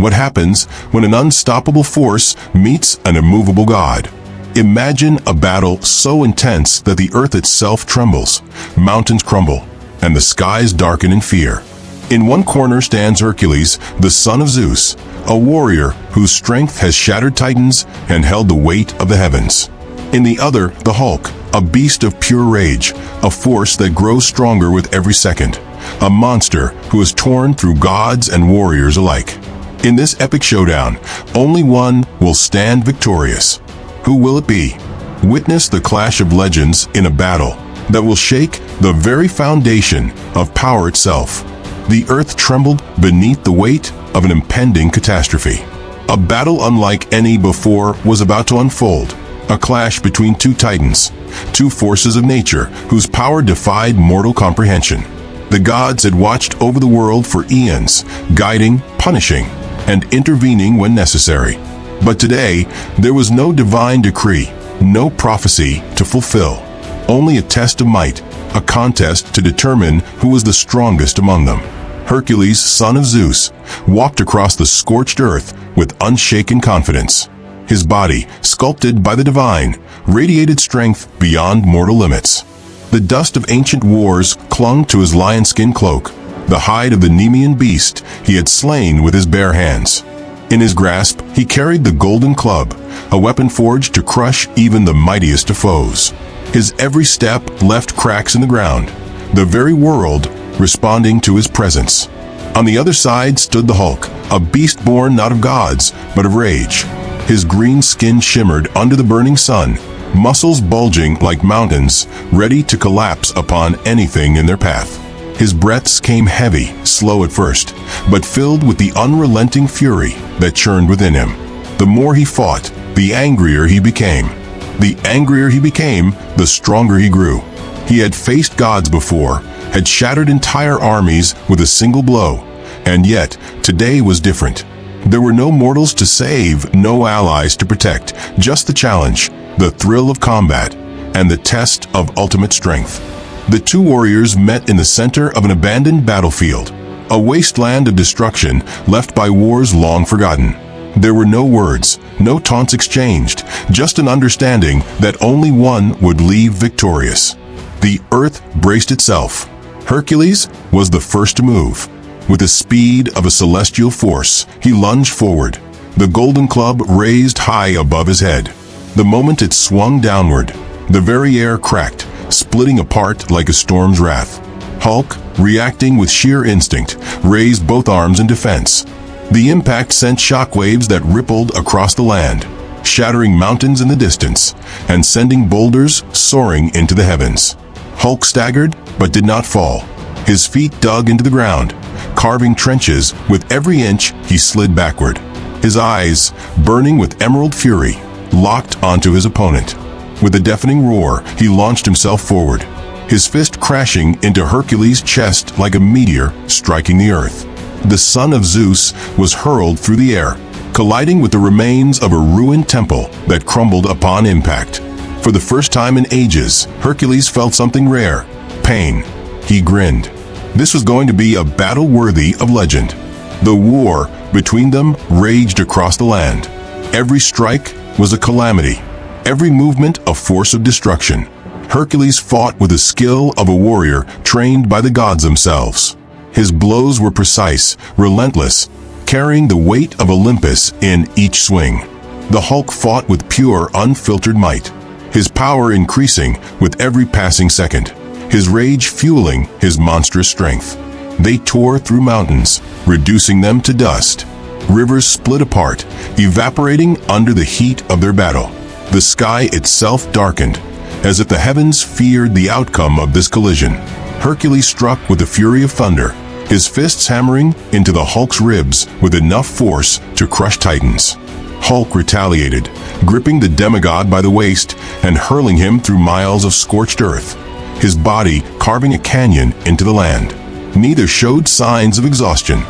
What happens when an unstoppable force meets an immovable God? Imagine a battle so intense that the earth itself trembles, mountains crumble, and the skies darken in fear. In one corner stands Hercules, the son of Zeus, a warrior whose strength has shattered titans and held the weight of the heavens. In the other, the Hulk, a beast of pure rage, a force that grows stronger with every second, a monster who has torn through gods and warriors alike. In this epic showdown, only one will stand victorious. Who will it be? Witness the clash of legends in a battle that will shake the very foundation of power itself. The earth trembled beneath the weight of an impending catastrophe. A battle unlike any before was about to unfold. A clash between two titans, two forces of nature whose power defied mortal comprehension. The gods had watched over the world for eons, guiding, punishing, and intervening when necessary. But today, there was no divine decree, no prophecy to fulfill. Only a test of might, a contest to determine who was the strongest among them. Hercules, son of Zeus, walked across the scorched earth with unshaken confidence. His body, sculpted by the divine, radiated strength beyond mortal limits. The dust of ancient wars clung to his lion-skin cloak, the hide of the Nemean beast he had slain with his bare hands. In his grasp, he carried the golden club, a weapon forged to crush even the mightiest of foes. His every step left cracks in the ground, the very world responding to his presence. On the other side stood the Hulk, a beast born not of gods, but of rage. His green skin shimmered under the burning sun, muscles bulging like mountains, ready to collapse upon anything in their path. His breaths came heavy, slow at first, but filled with the unrelenting fury that churned within him. The more he fought, the angrier he became. The angrier he became, the stronger he grew. He had faced gods before, had shattered entire armies with a single blow, and yet today was different. There were no mortals to save, no allies to protect, just the challenge, the thrill of combat, and the test of ultimate strength. The two warriors met in the center of an abandoned battlefield, a wasteland of destruction left by wars long forgotten. There were no words, no taunts exchanged, just an understanding that only one would leave victorious. The earth braced itself. Hercules was the first to move. With the speed of a celestial force, he lunged forward, the golden club raised high above his head. The moment it swung downward, the very air cracked, splitting apart like a storm's wrath. Hulk, reacting with sheer instinct, raised both arms in defense. The impact sent shockwaves that rippled across the land, shattering mountains in the distance and sending boulders soaring into the heavens. Hulk staggered, but did not fall. His feet dug into the ground, carving trenches with every inch he slid backward. His eyes, burning with emerald fury, locked onto his opponent. With a deafening roar, he launched himself forward, his fist crashing into Hercules' chest like a meteor striking the earth. The son of Zeus was hurled through the air, colliding with the remains of a ruined temple that crumbled upon impact. For the first time in ages, Hercules felt something rare: pain. He grinned. This was going to be a battle worthy of legend. The war between them raged across the land. Every strike was a calamity, every movement a force of destruction. Hercules fought with the skill of a warrior trained by the gods themselves. His blows were precise, relentless, carrying the weight of Olympus in each swing. The Hulk fought with pure, unfiltered might, his power increasing with every passing second, his rage fueling his monstrous strength. They tore through mountains, reducing them to dust. Rivers split apart, evaporating under the heat of their battle. The sky itself darkened, as if the heavens feared the outcome of this collision. Hercules struck with the fury of thunder, his fists hammering into the Hulk's ribs with enough force to crush titans. Hulk retaliated, gripping the demigod by the waist and hurling him through miles of scorched earth, his body carving a canyon into the land. Neither showed signs of exhaustion,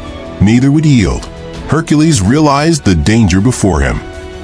neither would yield. Hercules realized the danger before him.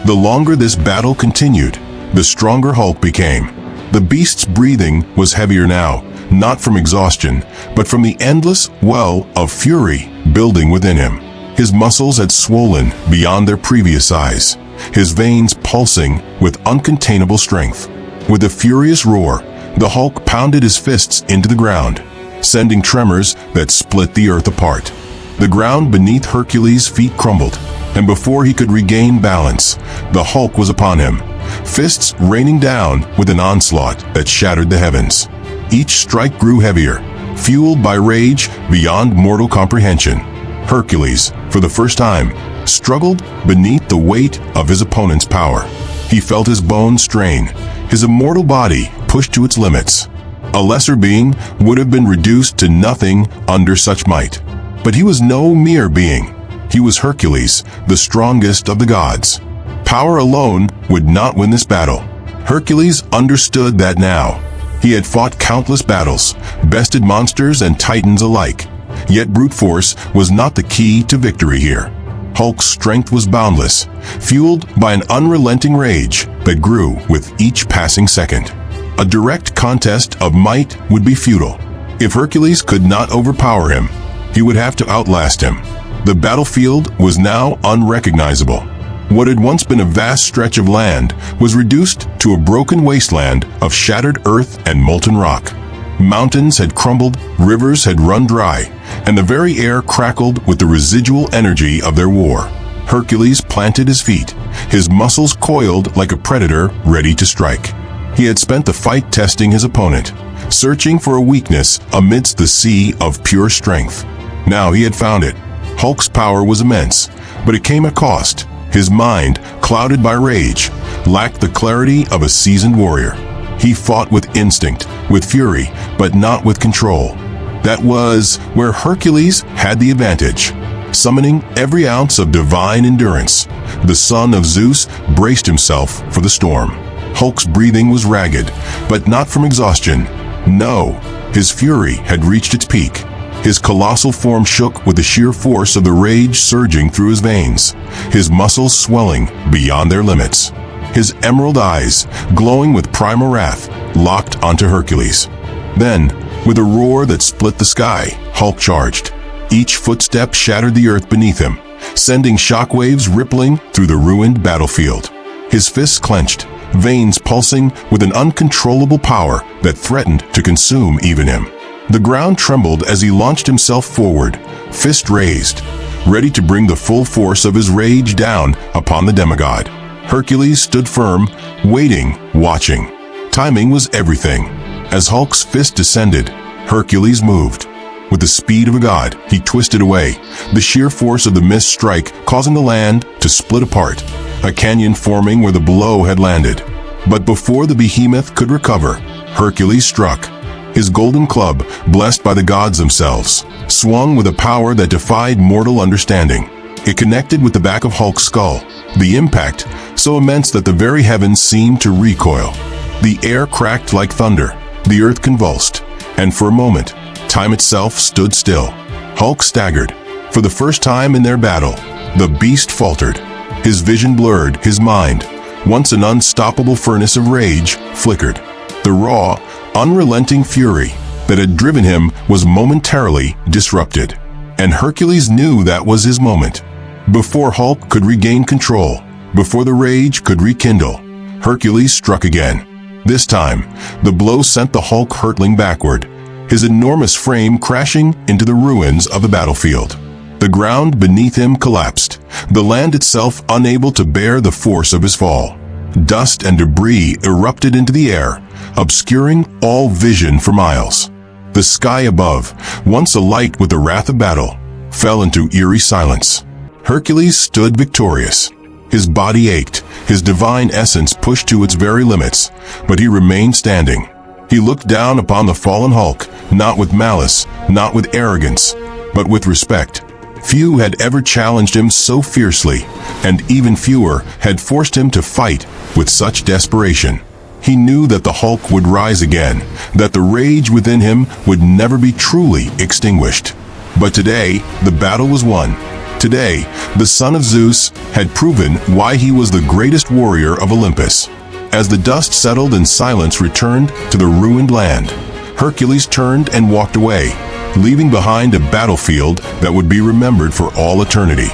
The longer this battle continued, the stronger Hulk became. The beast's breathing was heavier now, not from exhaustion, but from the endless well of fury building within him. His muscles had swollen beyond their previous size, his veins pulsing with uncontainable strength. With a furious roar, the Hulk pounded his fists into the ground, sending tremors that split the earth apart. The ground beneath Hercules' feet crumbled, and before he could regain balance, the Hulk was upon him, fists raining down with an onslaught that shattered the heavens. Each strike grew heavier, fueled by rage beyond mortal comprehension. Hercules, for the first time, struggled beneath the weight of his opponent's power. He felt his bones strain, his immortal body pushed to its limits. A lesser being would have been reduced to nothing under such might. But he was no mere being. He was Hercules, the strongest of the gods. Power alone would not win this battle. Hercules understood that now. He had fought countless battles, bested monsters and titans alike. Yet brute force was not the key to victory here. Hulk's strength was boundless, fueled by an unrelenting rage that grew with each passing second. A direct contest of might would be futile. If Hercules could not overpower him, he would have to outlast him. The battlefield was now unrecognizable. What had once been a vast stretch of land was reduced to a broken wasteland of shattered earth and molten rock. Mountains had crumbled, rivers had run dry, and the very air crackled with the residual energy of their war. Hercules planted his feet, his muscles coiled like a predator ready to strike. He had spent the fight testing his opponent, searching for a weakness amidst the sea of pure strength. Now he had found it. Hulk's power was immense, but it came at cost. His mind, clouded by rage, lacked the clarity of a seasoned warrior. He fought with instinct, with fury, but not with control. That was where Hercules had the advantage. Summoning every ounce of divine endurance, the son of Zeus braced himself for the storm. Hulk's breathing was ragged, but not from exhaustion. No, his fury had reached its peak. His colossal form shook with the sheer force of the rage surging through his veins, his muscles swelling beyond their limits. His emerald eyes, glowing with primal wrath, locked onto Hercules. Then, with a roar that split the sky, Hulk charged. Each footstep shattered the earth beneath him, sending shockwaves rippling through the ruined battlefield. His fists clenched, veins pulsing with an uncontrollable power that threatened to consume even him. The ground trembled as he launched himself forward, fist raised, ready to bring the full force of his rage down upon the demigod. Hercules stood firm, waiting, watching. Timing was everything. As Hulk's fist descended, Hercules moved. With the speed of a god, he twisted away, the sheer force of the missed strike causing the land to split apart, a canyon forming where the blow had landed. But before the behemoth could recover, Hercules struck. His golden club, blessed by the gods themselves, swung with a power that defied mortal understanding. It connected with the back of Hulk's skull, the impact so immense that the very heavens seemed to recoil. The air cracked like thunder, the earth convulsed, and for a moment, time itself stood still. Hulk staggered. For the first time in their battle, the beast faltered. His vision blurred, his mind, once an unstoppable furnace of rage, flickered. The raw, unrelenting fury that had driven him was momentarily disrupted, and Hercules knew that was his moment. Before Hulk could regain control, before the rage could rekindle, Hercules struck again. This time, the blow sent the Hulk hurtling backward, his enormous frame crashing into the ruins of the battlefield. The ground beneath him collapsed, the land itself unable to bear the force of his fall. Dust and debris erupted into the air, obscuring all vision for miles. The sky above, once alight with the wrath of battle, fell into eerie silence. Hercules stood victorious. His body ached, his divine essence pushed to its very limits, but he remained standing. He looked down upon the fallen Hulk, not with malice, not with arrogance, but with respect. Few had ever challenged him so fiercely, and even fewer had forced him to fight with such desperation. He knew that the Hulk would rise again, that the rage within him would never be truly extinguished. But today, the battle was won. Today, the son of Zeus had proven why he was the greatest warrior of Olympus. As the dust settled and silence returned to the ruined land, Hercules turned and walked away, leaving behind a battlefield that would be remembered for all eternity.